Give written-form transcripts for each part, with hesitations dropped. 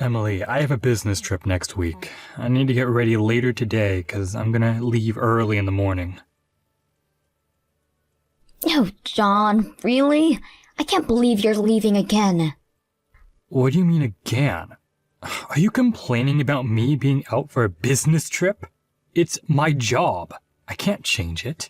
Emily, I have a business trip next week. I need to get ready later today because I'm gonna leave early in the morning. Oh, John, really? I can't believe you're leaving again. What do you mean again? Are you complaining about me being out for a business trip? It's my job. I can't change it.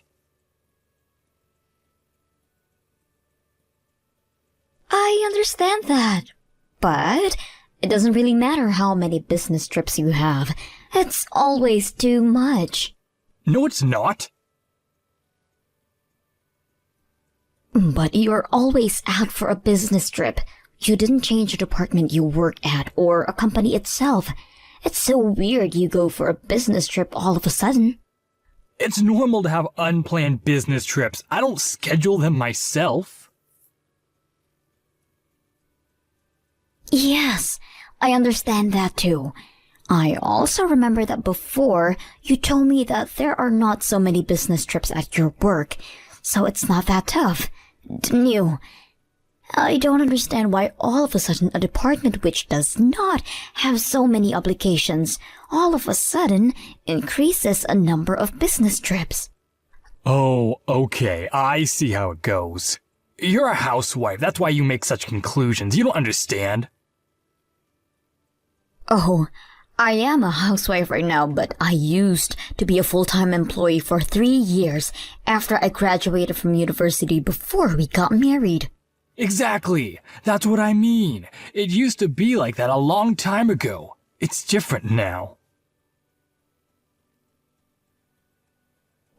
I understand that. But it doesn't really matter how many business trips you have. It's always too much. No, it's not. But you're always out for a business trip. You didn't change the department you work at or a company itself. It's so weird you go for a business trip all of a sudden. It's normal to have unplanned business trips. I don't schedule them myself. Yes, I understand that too. I also remember that before, you told me that there are not so many business trips at your work, so it's not that tough, didn't you? I don't understand why all of a sudden a department which does not have so many obligations all of a sudden increases a number of business trips. Oh, okay, I see how it goes. You're a housewife, that's why you make such conclusions. You don't understand. Oh, I am a housewife right now, but I used to be a full-time employee for 3 years after I graduated from university before we got married. Exactly. That's what I mean. It used to be like that a long time ago. It's different now.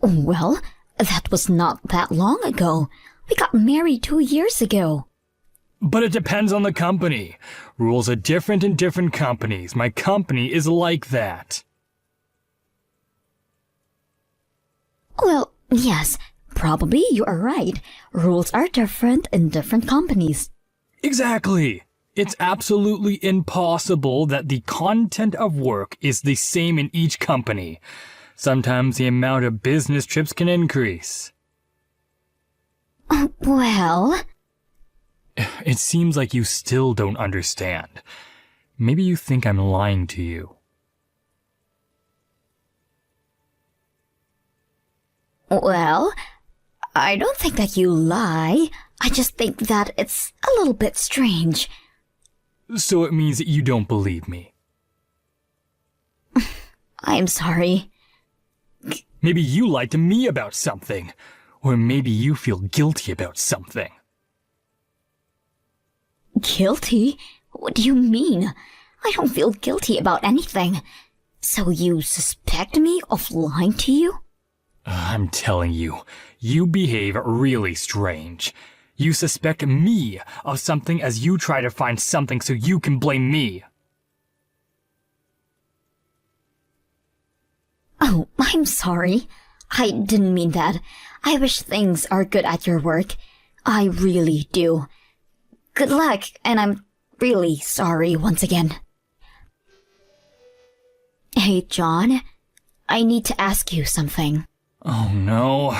Well, that was not that long ago. We got married 2 years ago. But it depends on the company. Rules are different in different companies. My company is like that. Well, yes, probably you are right. Rules are different in different companies. Exactly. It's absolutely impossible that the content of work is the same in each company. Sometimes the amount of business trips can increase. Well... It seems like you still don't understand. Maybe you think I'm lying to you. Well, I don't think that you lie. I just think that it's a little bit strange. So it means that you don't believe me. I'm sorry. Maybe you lied to me about something. Or maybe you feel guilty about something. Guilty? What do you mean? I don't feel guilty about anything. So you suspect me of lying to you? I'm telling you, you behave really strange. You suspect me of something as you try to find something so you can blame me. Oh, I'm sorry. I didn't mean that. I wish things are good at your work. I really do. Good luck, and I'm really sorry once again. Hey, John. I need to ask you something. Oh no.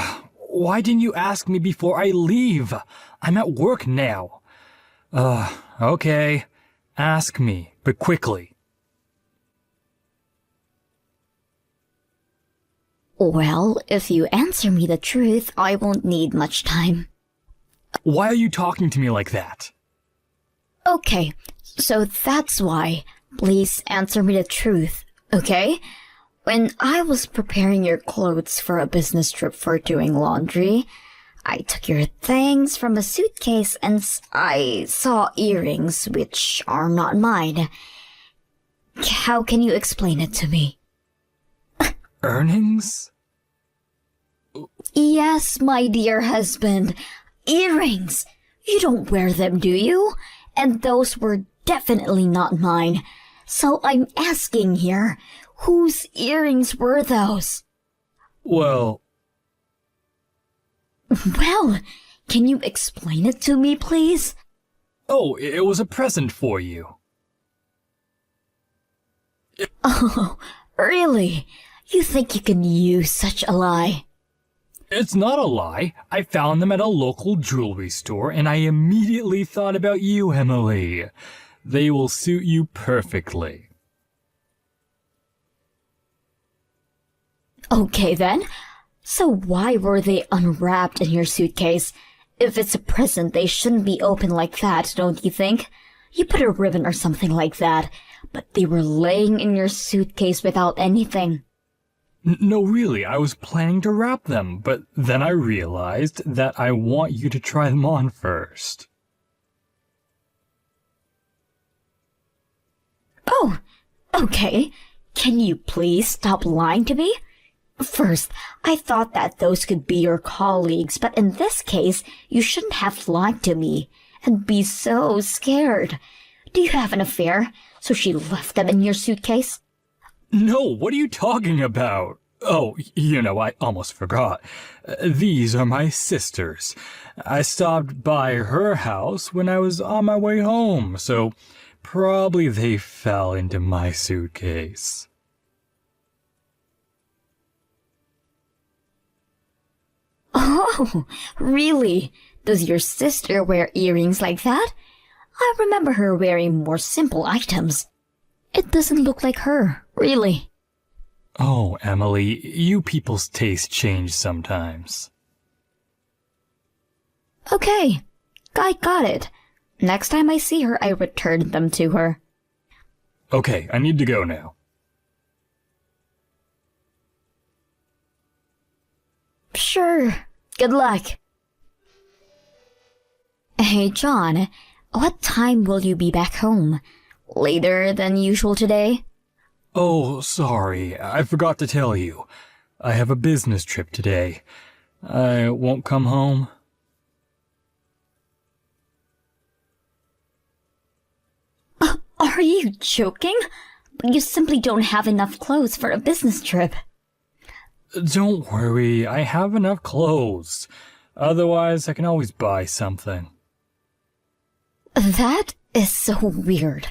Why didn't you ask me before I leave? I'm at work now. Okay. Ask me, but quickly. Well, if you answer me the truth, I won't need much time. Why are you talking to me like that? Okay, so that's why. Please answer me the truth, okay? When I was preparing your clothes for a business trip for doing laundry, I took your things from a suitcase and I saw earrings which are not mine. How can you explain it to me? Earnings? Yes, my dear husband. Earrings! You don't wear them, do you? And those were definitely not mine. So I'm asking here, whose earrings were those? Well, can you explain it to me, please? oh, it was a present for you. Oh, really? You think you can use such a lie? It's not a lie. I found them at a local jewelry store and I immediately thought about you, Emily. They will suit you perfectly. Okay then. So why were they unwrapped in your suitcase? If it's a present, they shouldn't be open like that, don't you think? You put a ribbon or something like that, but they were laying in your suitcase without anything. No, really, I was planning to wrap them, but then I realized that I want you to try them on first. Oh, okay. Can you please stop lying to me? First, I thought that those could be your colleagues, but in this case, you shouldn't have lied to me and be so scared. Do you have an affair? So she left them in your suitcase? No, what are you talking about? Oh, I almost forgot. These are my sisters. I stopped by her house when I was on my way home, so probably they fell into my suitcase. Oh, really? Does your sister wear earrings like that? I remember her wearing more simple items. It doesn't look like her, really. Oh, Emily, you people's taste change sometimes. Okay, I got it. Next time I see her, I return them to her. Okay, I need to go now. Sure. Good luck. Hey, John, what time will you be back home? Later than usual today? Oh, sorry, I forgot to tell you. I have a business trip today. I won't come home. Are you joking? You simply don't have enough clothes for a business trip. Don't worry, I have enough clothes. Otherwise, I can always buy something. That is so weird.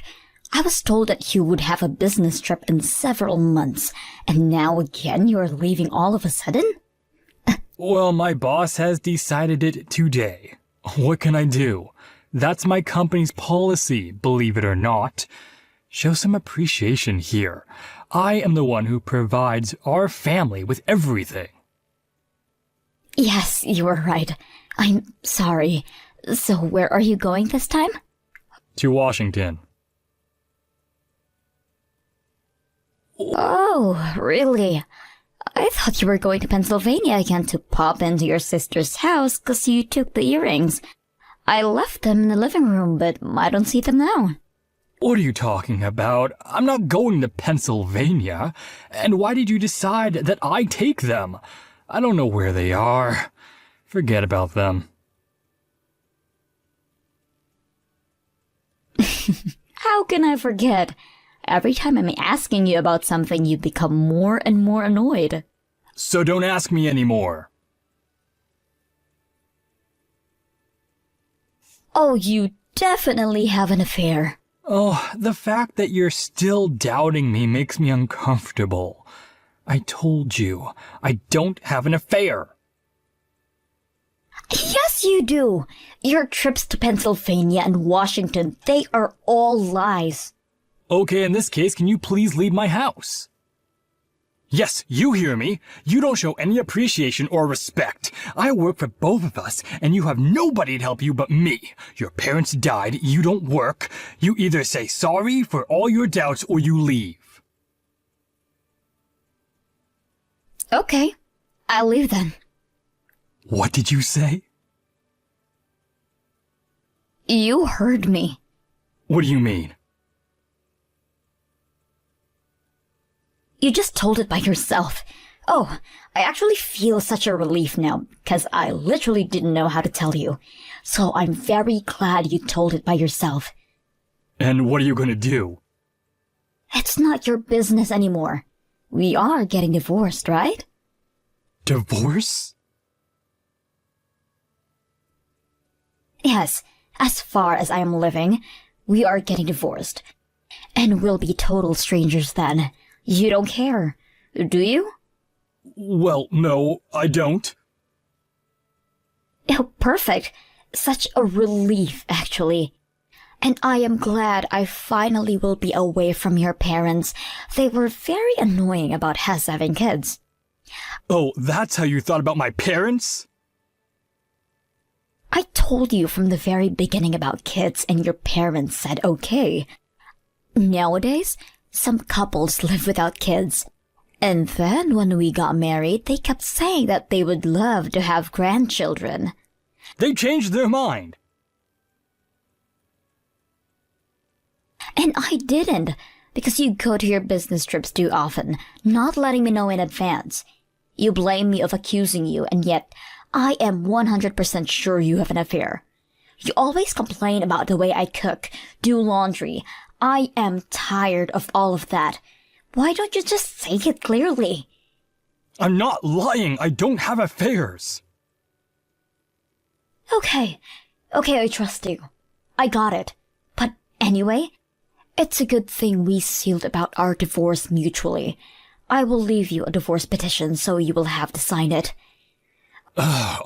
I was told that you would have a business trip in several months, and now again you are leaving all of a sudden? Well, my boss has decided it today. What can I do? That's my company's policy, believe it or not. Show some appreciation here. I am the one who provides our family with everything. Yes, you are right. I'm sorry. So where are you going this time? To Washington. Oh, really? I thought you were going to Pennsylvania again to pop into your sister's house because you took the earrings. I left them in the living room, but I don't see them now. What are you talking about? I'm not going to Pennsylvania. And why did you decide that I take them? I don't know where they are. Forget about them. How can I forget? Every time I'm asking you about something, you become more and more annoyed. So don't ask me anymore. Oh, you definitely have an affair. Oh, the fact that you're still doubting me makes me uncomfortable. I told you, I don't have an affair. Yes, you do. Your trips to Pennsylvania and Washington, they are all lies. Okay, in this case, can you please leave my house? Yes, you hear me. You don't show any appreciation or respect. I work for both of us, and you have nobody to help you but me. Your parents died, you don't work. You either say sorry for all your doubts or you leave. Okay, I'll leave then. What did you say? You heard me. What do you mean? You just told it by yourself. Oh, I actually feel such a relief now, because I literally didn't know how to tell you. So I'm very glad you told it by yourself. And what are you gonna do? It's not your business anymore. We are getting divorced, right? Divorce? Yes, as far as I am living, we are getting divorced. And we'll be total strangers then. You don't care, do you? Well, no, I don't. Oh, perfect. Such a relief, actually. And I am glad I finally will be away from your parents. They were very annoying about us having kids. Oh, that's how you thought about my parents? I told you from the very beginning about kids and your parents said okay. Nowadays, some couples live without kids. And then when we got married, they kept saying that they would love to have grandchildren. They changed their mind. And I didn't, because you go to your business trips too often, not letting me know in advance. You blame me of accusing you, and yet I am 100% sure you have an affair. You always complain about the way I cook, do laundry. I am tired of all of that. Why don't you just say it clearly? I'm not lying. I don't have affairs. Okay, I trust you. I got it. But anyway, it's a good thing we sealed about our divorce mutually. I will leave you a divorce petition so you will have to sign it.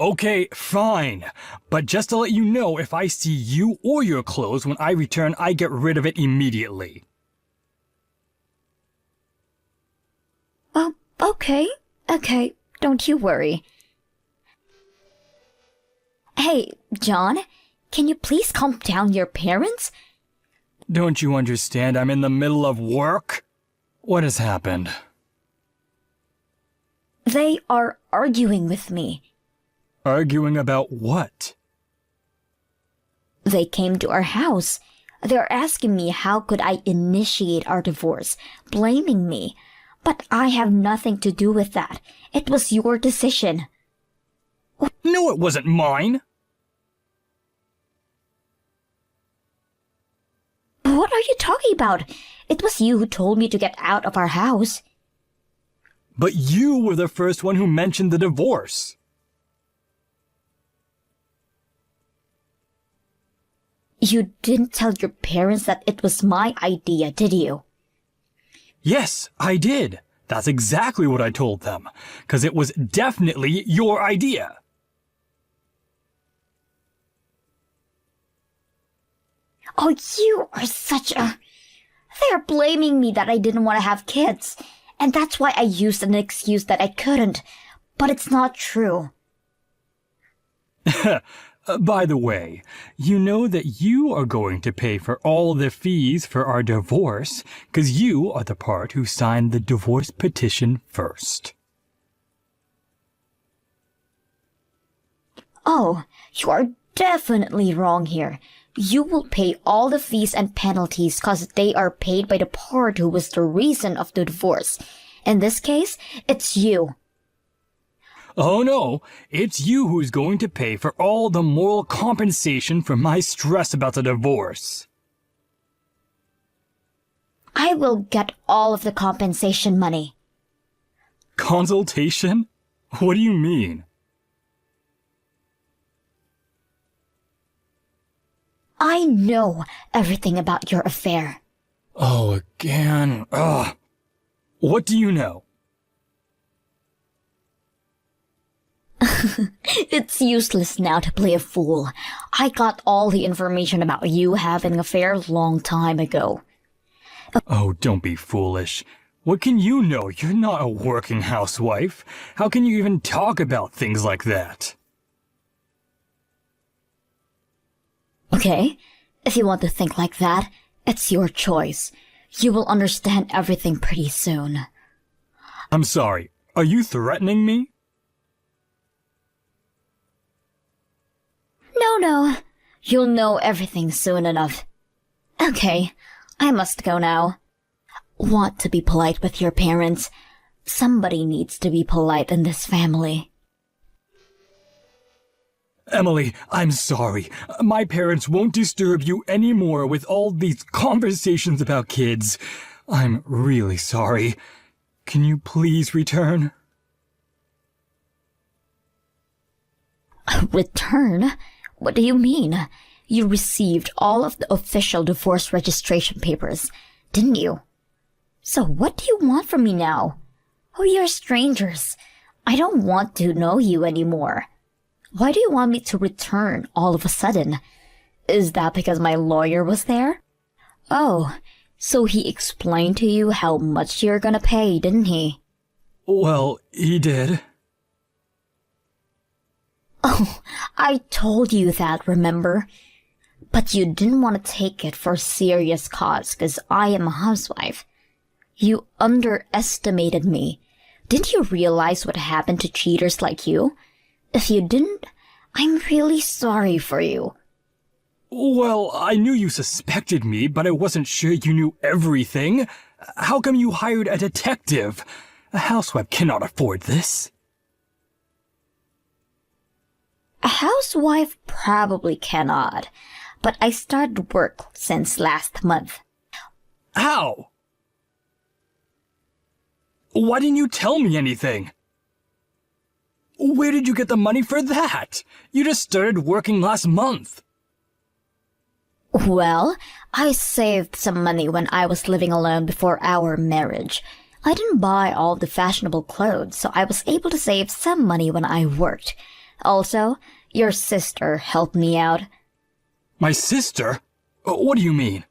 Okay, fine. But just to let you know, if I see you or your clothes when I return, I get rid of it immediately. Oh, okay, don't you worry. Hey, John, can you please calm down your parents? Don't you understand? I'm in the middle of work. What has happened? They are arguing with me. Arguing about what? They came to our house. They're asking me how could I initiate our divorce, blaming me. But I have nothing to do with that. It was your decision. No, it wasn't mine. What are you talking about? It was you who told me to get out of our house. But you were the first one who mentioned the divorce. You didn't tell your parents that it was my idea, did you? Yes, I did. That's exactly what I told them. 'Cause it was definitely your idea. Oh, you are such a... They're blaming me that I didn't want to have kids. And that's why I used an excuse that I couldn't. But it's not true. By the way, you know that you are going to pay for all the fees for our divorce, 'cause you are the part who signed the divorce petition first. Oh, you are definitely wrong here. You will pay all the fees and penalties cause they are paid by the part who was the reason of the divorce. In this case, it's you. Oh no, it's you who's going to pay for all the moral compensation for my stress about the divorce. I will get all of the compensation money. Consultation? What do you mean? I know everything about your affair. Oh, again. Ugh. What do you know? It's useless now to play a fool. I got all the information about you having an affair a long time ago. Oh, don't be foolish. What can you know? You're not a working housewife. How can you even talk about things like that? Okay, if you want to think like that, it's your choice. You will understand everything pretty soon. I'm sorry. Are you threatening me? No. You'll know everything soon enough. Okay, I must go now. Want to be polite with your parents. Somebody needs to be polite in this family. Emily, I'm sorry. My parents won't disturb you anymore with all these conversations about kids. I'm really sorry. Can you please return? Return? What do you mean? You received all of the official divorce registration papers, didn't you? So what do you want from me now? We are strangers. I don't want to know you anymore. Why do you want me to return all of a sudden? Is that because my lawyer was there? Oh, so he explained to you how much you're gonna pay, didn't he? Well, he did. Oh, I told you that, remember? But you didn't want to take it for a serious cause because I am a housewife. You underestimated me. Didn't you realize what happened to cheaters like you? If you didn't, I'm really sorry for you. Well, I knew you suspected me, but I wasn't sure you knew everything. How come you hired a detective? A housewife cannot afford this. A housewife probably cannot, but I started work since last month. How? Why didn't you tell me anything? Where did you get the money for that? You just started working last month. Well, I saved some money when I was living alone before our marriage. I didn't buy all the fashionable clothes, so I was able to save some money when I worked. Also, your sister helped me out. My sister? What do you mean?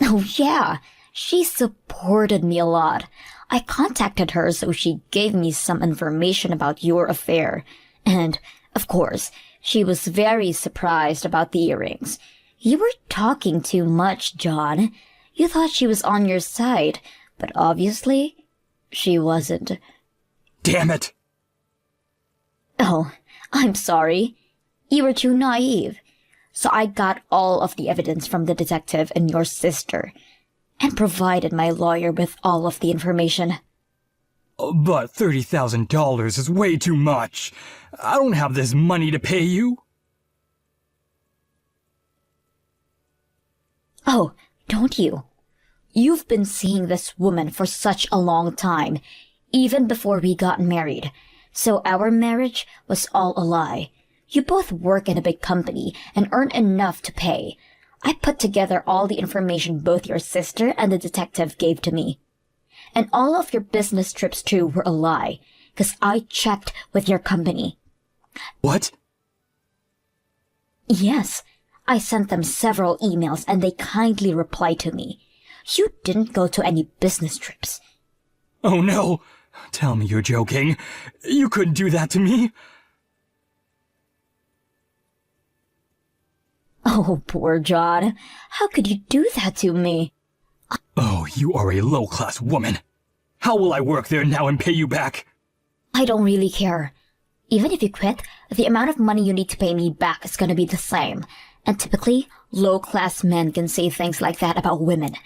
Oh yeah, she supported me a lot. I contacted her so she gave me some information about your affair. And, of course, she was very surprised about the earrings. You were talking too much, John. You thought she was on your side, but obviously, she wasn't. Damn it! Oh, I'm sorry. You were too naive. So I got all of the evidence from the detective and your sister, and provided my lawyer with all of the information. But $30,000 is way too much. I don't have this money to pay you. Oh, don't you? You've been seeing this woman for such a long time, even before we got married. So our marriage was all a lie. You both work in a big company and earn enough to pay. I put together all the information both your sister and the detective gave to me. And all of your business trips too were a lie, because I checked with your company. What? Yes, I sent them several emails and they kindly replied to me. You didn't go to any business trips. Oh no! Tell me you're joking. You couldn't do that to me. Oh, poor John. How could you do that to me? Oh, you are a low-class woman. How will I work there now and pay you back? I don't really care. Even if you quit, the amount of money you need to pay me back is gonna be the same. And typically, low-class men can say things like that about women.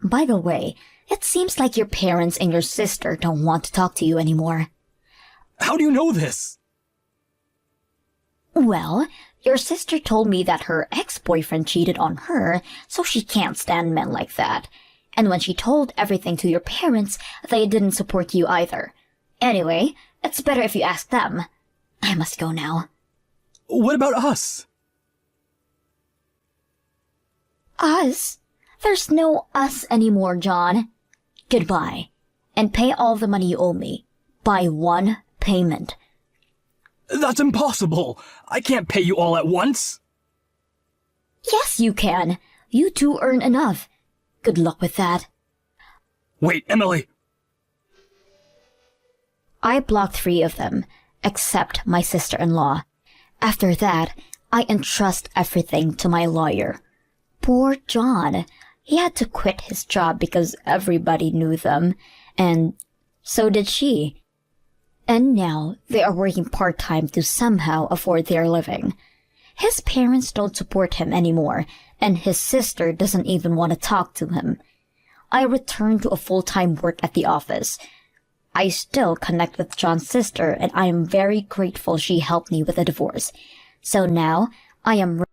By the way, it seems like your parents and your sister don't want to talk to you anymore. How do you know this? Well, your sister told me that her ex-boyfriend cheated on her, so she can't stand men like that. And when she told everything to your parents, they didn't support you either. Anyway, it's better if you ask them. I must go now. What about us? Us? There's no us anymore, John. Goodbye. And pay all the money you owe me. By one payment. That's impossible. I can't pay you all at once. Yes, you can. You two earn enough. Good luck with that. Wait, Emily. I blocked 3 of them, except my sister-in-law. After that, I entrust everything to my lawyer. Poor John. He had to quit his job because everybody knew them, and so did she. And now they are working part-time to somehow afford their living. His parents don't support him anymore, and his sister doesn't even want to talk to him. I returned to a full-time work at the office. I still connect with John's sister, and I am very grateful she helped me with the divorce. So now, I am